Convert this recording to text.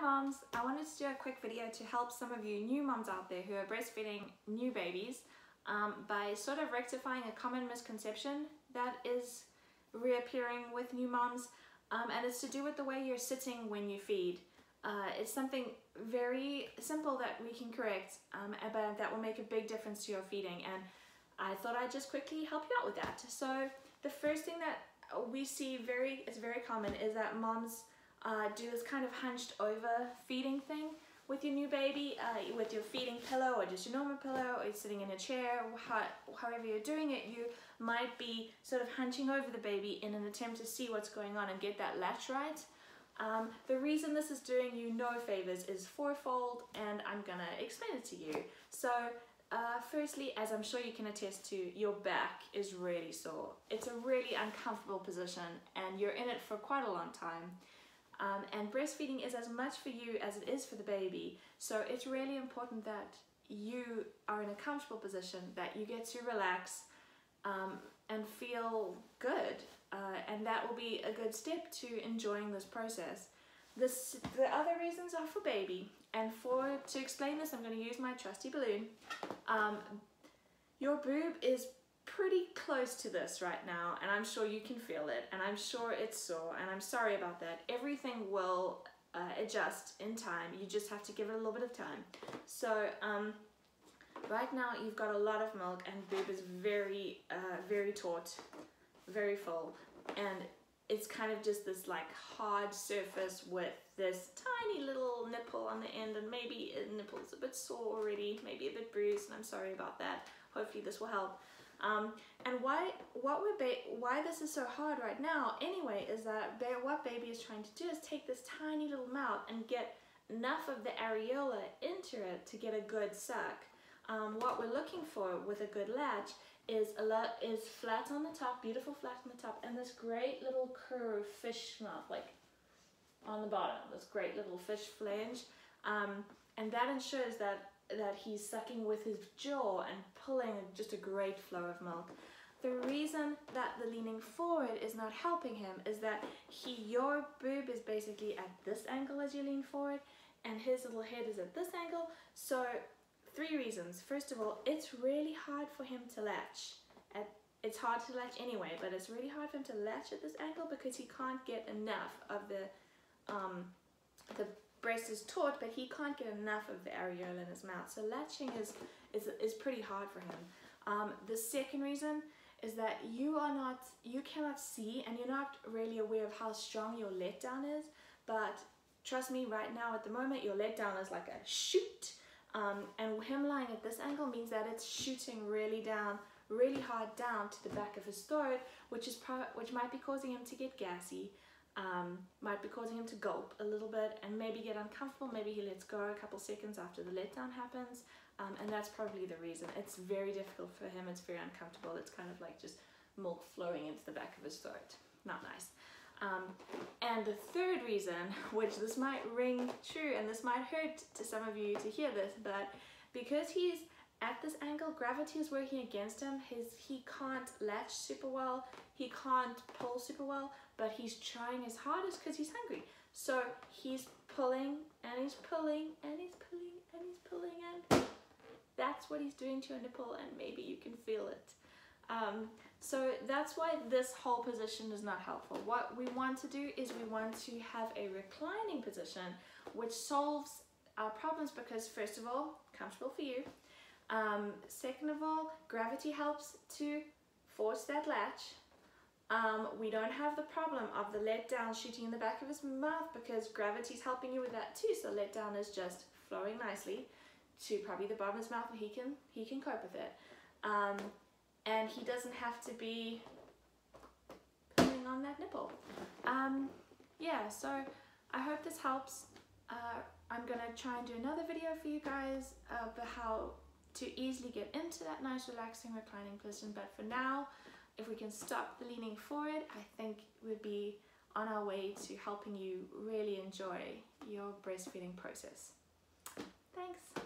moms, I wanted to do a quick video to help some of you new moms out there who are breastfeeding new babies by sort of rectifying a common misconception that is reappearing with new moms, and it's to do with the way you're sitting when you feed. It's something very simple that we can correct, but that will make a big difference to your feeding, and I thought I'd just quickly help you out with that. So the first thing that we see is very common is that moms do this kind of hunched over feeding thing with your new baby, with your feeding pillow or just your normal pillow, or you're sitting in a chair, however you're doing it, you might be sort of hunching over the baby in an attempt to see what's going on and get that latch right. The reason this is doing you no favors is fourfold, and I'm gonna explain it to you. So firstly, as I'm sure you can attest to, your back is really sore. It's a really uncomfortable position and you're in it for quite a long time. And breastfeeding is as much for you as it is for the baby. So it's really important that you are in a comfortable position, that you get to relax and feel good. And that will be a good step to enjoying this process. The other reasons are for baby. And to explain this, I'm going to use my trusty balloon. Your boob is pretty close to this right now, and I'm sure you can feel it, and I'm sure it's sore, and I'm sorry about that. Everything will adjust in time. You just have to give it a little bit of time. So right now you've got a lot of milk, and boob is very taut, very full, and it's kind of just this like hard surface with this tiny little nipple on the end, and maybe the nipple's a bit sore already, maybe a bit bruised, and I'm sorry about that. Hopefully this will help. And why this is so hard right now anyway is that what baby is trying to do is take this tiny little mouth and get enough of the areola into it to get a good suck. What we're looking for with a good latch is flat on the top, beautiful flat on the top, and this great little curved fish mouth, like on the bottom, this great little fish flange, and that ensures that he's sucking with his jaw and pulling just a great flow of milk. The reason that the leaning forward is not helping him is that your boob is basically at this angle as you lean forward, and his little head is at this angle. So 3 reasons. First of all, it's really hard for him to latch. It's hard to latch anyway, but it's really hard for him to latch at this angle because he can't get enough of the breast is taut, but he can't get enough of the areola in his mouth. So latching is pretty hard for him. The second reason is that you cannot see, and you're not really aware of how strong your letdown is, but trust me, right now at the moment your letdown is like a shoot, and him lying at this angle means that it's shooting really hard down to the back of his throat, which might be causing him to get gassy, might be causing him to gulp a little bit and maybe get uncomfortable. Maybe he lets go a couple seconds after the letdown happens, and that's probably the reason. It's very difficult for him, it's very uncomfortable, it's kind of like just milk flowing into the back of his throat. Not nice. And the third reason, which this might ring true and this might hurt to some of you to hear this, but because he's at this angle, gravity is working against him. He can't latch super well, he can't pull super well, but he's trying his hardest because he's hungry. So he's pulling and he's pulling and he's pulling and he's pulling, and that's what he's doing to your nipple, and maybe you can feel it. So that's why this whole position is not helpful. What we want to do is we want to have a reclining position, which solves our problems because, first of all, comfortable for you. Second of all, gravity helps to force that latch. We don't have the problem of the letdown shooting in the back of his mouth because gravity's helping you with that too. So letdown is just flowing nicely to probably the bottom of his mouth, and he can cope with it. And he doesn't have to be pulling on that nipple. Yeah, so I hope this helps. I'm gonna try and do another video for you guys about how to easily get into that nice relaxing reclining position, but for now, if we can stop the leaning forward, I think we'd be on our way to helping you really enjoy your breastfeeding process. Thanks.